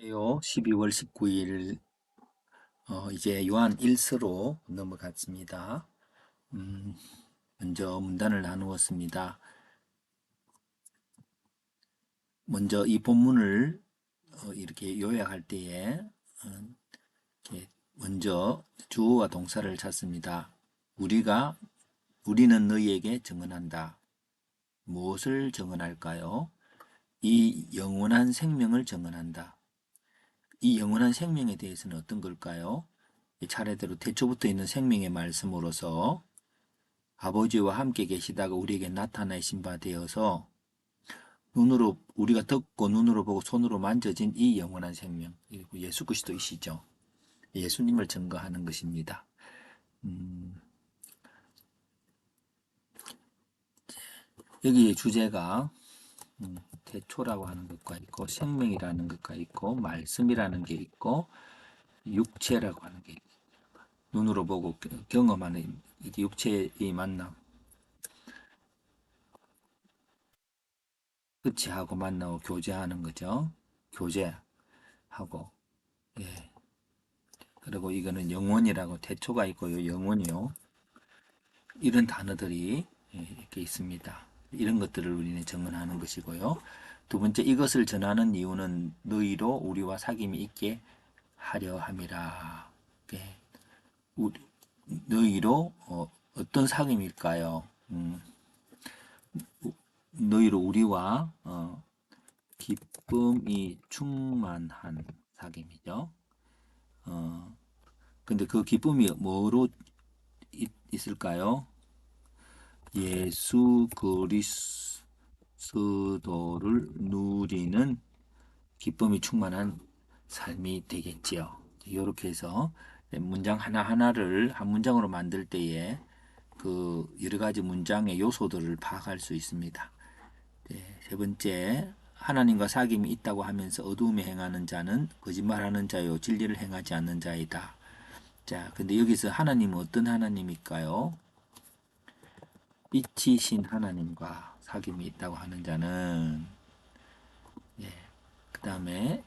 안녕하세요. 12월 19일 이제 요한 1서로 넘어갔습니다. 먼저 문단을 나누었습니다. 먼저 이 본문을 이렇게 요약할 때에 이렇게 먼저 주어와 동사를 찾습니다. 우리는 너희에게 증언한다. 무엇을 증언할까요? 이 영원한 생명을 증언한다. 이 영원한 생명에 대해서는 어떤 걸까요? 차례대로 태초부터 있는 생명의 말씀으로서 아버지와 함께 계시다가 우리에게 나타나신 바 되어서 우리가 듣고 눈으로 보고 손으로 만져진 이 영원한 생명, 예수 그리스도이시죠. 예수님을 증거하는 것입니다. 여기 주제가 태초라고 하는 것과 있고 생명이라는 것과 있고 말씀이라는 게 있고 육체라고 하는 게 있고 눈으로 보고 경험하는 육체의 만남, 끝이하고 만나고 교제하는 거죠. 교제하고, 예. 그리고 이거는 영원이라고 태초가 있고요, 영원이요. 이런 단어들이 이렇게 있습니다. 이런 것들을 우리는 증언하는 것이고요. 두 번째, 이것을 전하는 이유는 너희로 우리와 사귐이 있게 하려 함이라. 예. 너희로 어떤 사귐일까요? 너희로 우리와 기쁨이 충만한 사귐이죠. 근데 그 기쁨이 뭐로 있을까요? 예수 그리스도를 누리는 기쁨이 충만한 삶이 되겠지요. 이렇게 해서 문장 하나하나를 한 문장으로 만들 때에 그 여러 가지 문장의 요소들을 파악할 수 있습니다. 네, 세 번째, 하나님과 사귐이 있다고 하면서 어두움에 행하는 자는 거짓말하는 자요 진리를 행하지 않는 자이다. 자, 근데 여기서 하나님은 어떤 하나님일까요? 빛이신 하나님과 사귐이 있다고 하는 자는, 예, 그 다음에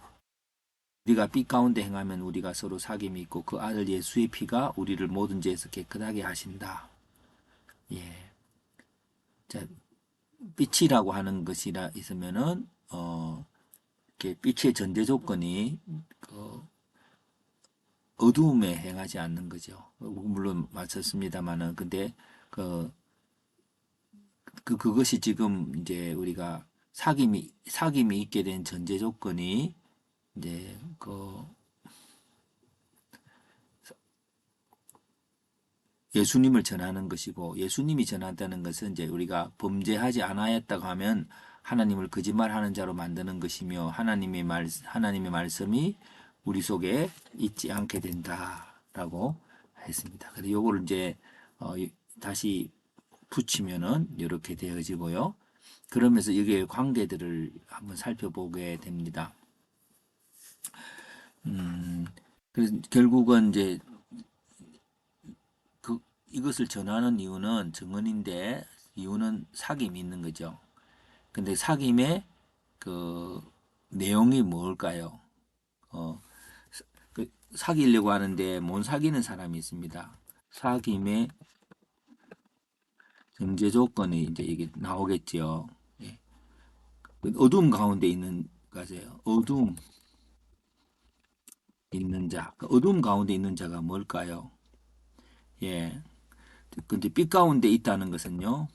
우리가 빛 가운데 행하면 우리가 서로 사귐이 있고 그 아들 예수의 피가 우리를 모든 죄에서 깨끗하게 하신다. 예, 자, 빛이라고 하는 것이라 있으면은 이렇게 빛의 전제 조건이 그 어두움에 행하지 않는 거죠. 물론 맞췄습니다만은 근데 그 그것이 지금 이제 우리가 사귐이 있게 된 전제 조건이 이제 그 예수님을 전하는 것이고, 예수님이 전한다는 것은 이제 우리가 범죄하지 않았다고 하면 하나님을 거짓말하는 자로 만드는 것이며 하나님의 말씀이 우리 속에 있지 않게 된다라고 했습니다. 그래서 요거를 이제 다시 붙이면은 이렇게 되어지고요. 그러면서 여기에 관계들을 한번 살펴보게 됩니다. 그래서 결국은 이제 이것을 전하는 이유는 증언인데 이유는 사귐이 있는 거죠. 근데 사귐의 그 내용이 뭘까요? 어, 사귀려고 하는데 못 사귀는 사람이 있습니다. 사귐의 전제 조건이 이제 이게 나오겠죠. 예. 어둠 가운데 있는 가세요. 어둠 있는 자. 어둠 가운데 있는 자가 뭘까요? 예. 근데 빛 가운데 있다는 것은요.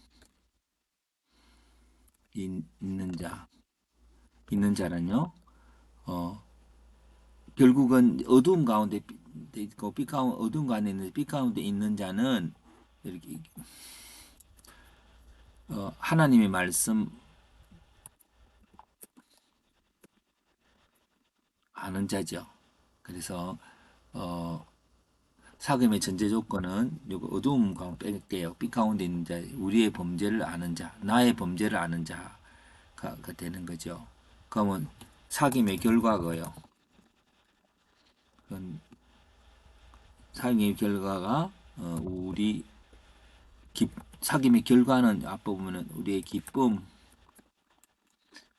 있는 자. 있는 자는요. 어, 결국은 어두운 가운데 있고 어두운 가운데 있는 빛 가운데 있는 자는 이렇게 하나님의 말씀 아는 자죠. 그래서 어, 사귐의 전제 조건은 요거 어두움 가운데 뺄게요. 빛 가운데 있는 자, 우리의 범죄를 아는 자, 나의 범죄를 아는 자가 되는 거죠. 그러면 사귐의 결과가요. 사귐의 결과가 우리 사귐의 결과는 앞부분은 우리의 기쁨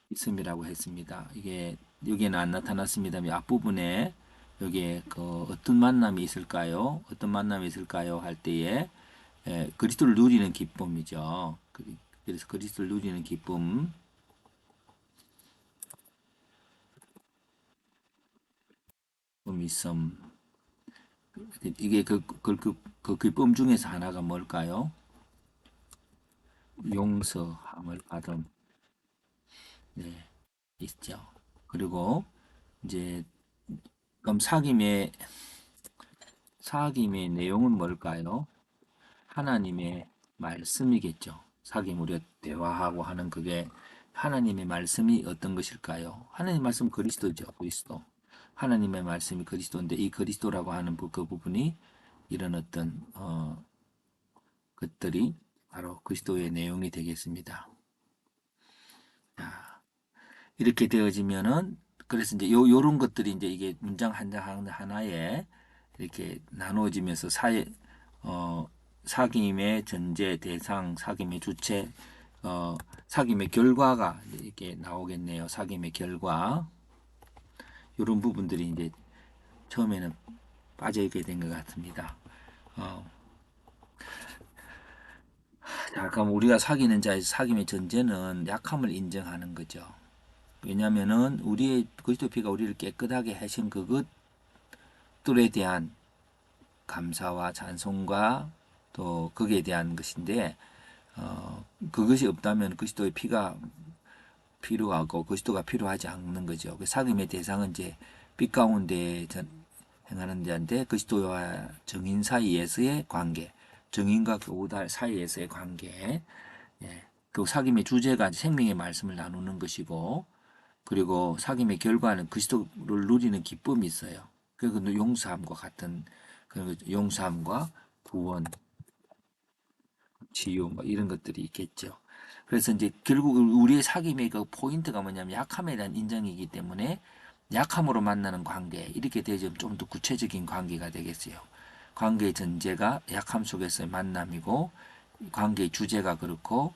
있음이라고 했습니다. 이게 여기에는 안 나타났습니다만 앞부분에 여기에 그 어떤 만남이 있을까요? 어떤 만남이 있을까요? 할 때에 그리스도를 누리는 기쁨이죠. 그래서 그리스도를 누리는 기쁨, 있음. 이게 그 기쁨 중에서 하나가 뭘까요? 용서함을 받음. 네, 있죠. 그리고 이제 그럼 사귐의 내용은 뭘까요? 하나님의 말씀이겠죠. 사귐 우리가 대화하고 하는 그게 하나님의 말씀이 어떤 것일까요? 하나님의 말씀 그리스도죠. 그리스도. 하나님의 말씀이 그리스도인데 이 그리스도라고 하는 그 부분이 이런 어떤 것들이 바로 그리스도의 내용이 되겠습니다. 자, 이렇게 되어지면은 그래서 이제 요런 것들이 이제 이게 문장 하나에 이렇게 나누어지면서 어 사귐의 전제 대상 사귐의 주체 사귐의 결과가 이렇게 나오겠네요. 사귐의 결과 요런 부분들이 이제 처음에는 빠져 있게 된 것 같습니다. 어, 자, 그럼 우리가 사귀는 자에서 사귐의 전제는 약함을 인정하는 거죠. 왜냐하면은 우리의 그리스도 피가 우리를 깨끗하게 하신 그것들에 대한 감사와 찬송과 또 거기에 대한 것인데 그것이 없다면 그리스도의 피가 필요하고 그리스도가 필요하지 않는 거죠. 그 사귐의 대상은 이제 빛 가운데 행하는 자인데 그리스도와 정인 사이에서의 관계, 정인과 교우다 사이에서의 관계, 예. 그 사귐의 주제가 생명의 말씀을 나누는 것이고 그리고 사귐의 결과는 그리스도를 누리는 기쁨이 있어요. 그 용서함과 같은 그런 용서함과 구원, 치유 뭐 이런 것들이 있겠죠. 그래서 이제 결국 우리의 사귐의 그 포인트가 뭐냐면 약함에 대한 인정이기 때문에 약함으로 만나는 관계 이렇게 되면 좀 더 구체적인 관계가 되겠어요. 관계의 전제가 약함 속에서의 만남이고 관계의 주제가 그렇고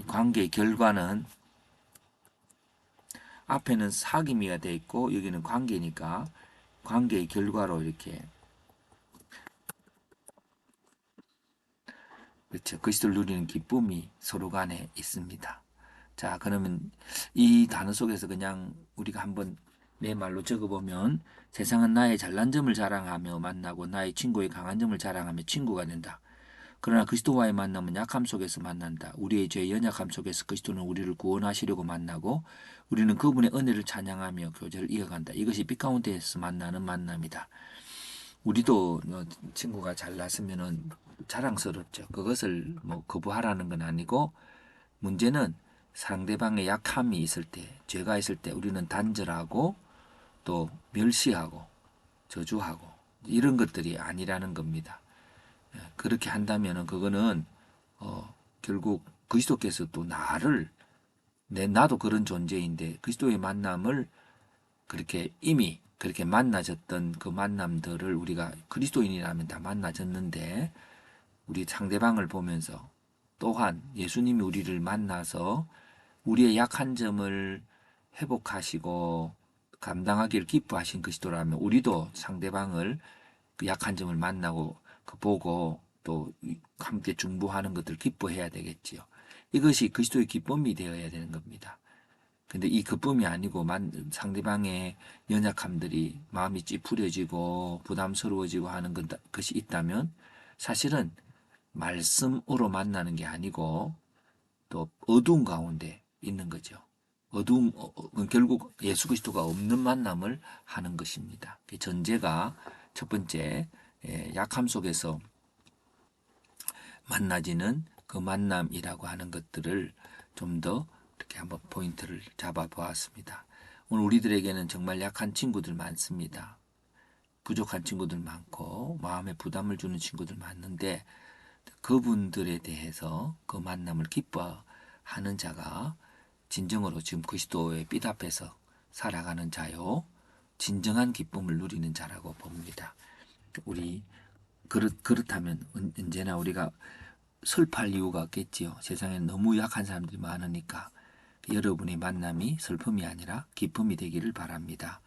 관계의 결과는 앞에는 사귐이가 돼 있고 여기는 관계니까 관계의 결과로 이렇게 그렇죠. 그리스도를 누리는 기쁨이 서로 간에 있습니다. 자, 그러면 이 단어 속에서 그냥 우리가 한번 내 말로 적어보면 세상은 나의 잘난 점을 자랑하며 만나고 나의 친구의 강한 점을 자랑하며 친구가 된다. 그러나 그리스도와의 만남은 약함 속에서 만난다. 우리의 죄의 연약함 속에서 그리스도는 우리를 구원하시려고 만나고 우리는 그분의 은혜를 찬양하며 교제를 이어간다. 이것이 빛 가운데에서 만나는 만남이다. 우리도 친구가 잘났으면은 자랑스럽죠. 그것을 뭐 거부하라는 건 아니고 문제는 상대방의 약함이 있을 때, 죄가 있을 때 우리는 단절하고 또 멸시하고 저주하고 이런 것들이 아니라는 겁니다. 그렇게 한다면은 그거는 결국 그리스도께서 또 나도 그런 존재인데 그리스도의 만남을 그렇게 이미 그렇게 만나졌던 그 만남들을 우리가 그리스도인이라면 다 만나졌는데 우리 상대방을 보면서 또한 예수님이 우리를 만나서 우리의 약한 점을 회복하시고 감당하기를 기뻐하신 그리스도라면 우리도 상대방을 그 약한 점을 만나고 그 보고 또 함께 중보하는 것들 기뻐해야 되겠지요. 이것이 그리스도의 기쁨이 되어야 되는 겁니다. 근데 이 기쁨이 아니고 상대방의 연약함들이 마음이 찌푸려지고 부담스러워지고 하는 것이 있다면 사실은 말씀으로 만나는 게 아니고 또 어두운 가운데 있는 거죠. 결국 예수 그리스도가 없는 만남을 하는 것입니다. 그 전제가 첫 번째 약함 속에서 만나지는 그 만남이라고 하는 것들을 좀 더 이렇게 한번 포인트를 잡아 보았습니다. 오늘 우리들에게는 정말 약한 친구들 많습니다. 부족한 친구들 많고 마음에 부담을 주는 친구들 많은데 그분들에 대해서 그 만남을 기뻐하는 자가 진정으로 지금 그리스도의 빛 앞에서 살아가는 자요. 진정한 기쁨을 누리는 자라고 봅니다. 우리 그렇다면 언제나 우리가 슬퍼할 이유가 없겠지요. 세상에 너무 약한 사람들이 많으니까 여러분의 만남이 슬픔이 아니라 기쁨이 되기를 바랍니다.